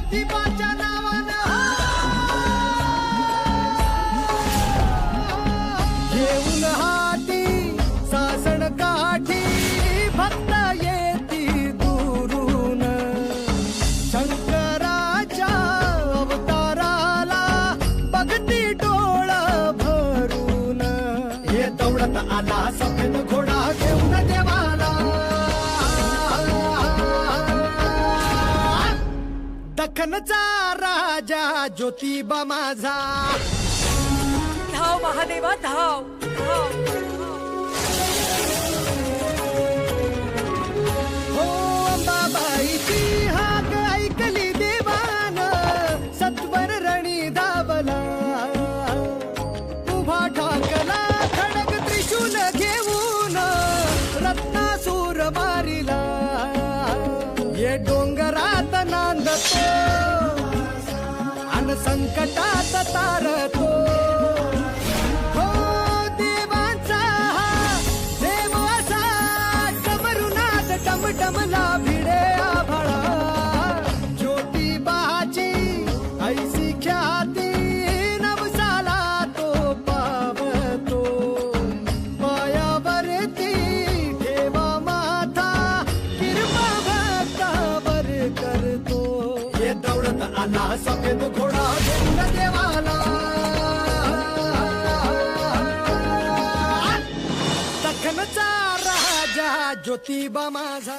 ज्योतिबाच्या नावानं घेऊन हाती सासण काठी भक्त येती दुरून शंकराच्या अवताराला बघती डोळ भरून हे दौडत आला सफेद घोडा घेऊन देवाला दख्खनचा राजा ज्योतिबा माझा धाव महादेवा धाव धाव हो अंबाबाईची हाक ऐकली देवान सत्वर रणी धावला उभा ठाकला खडक त्रिशूल घेऊन रत्नासूर मारिला ये डोंगरात नांदतो अन संकटात तारतो हो देवांचा देव असा डमरुनाथ टमटमला भिडे आभाळा ज्योतिबाची ऐसी ख्याती नवसाला तो पावतो पायावरती ठेवा माथा किरपा भक्तावर करतो हे दौडत आला सफेद घोडा घेऊन देवाला दख्खनचा राजा ज्योतिबा माझा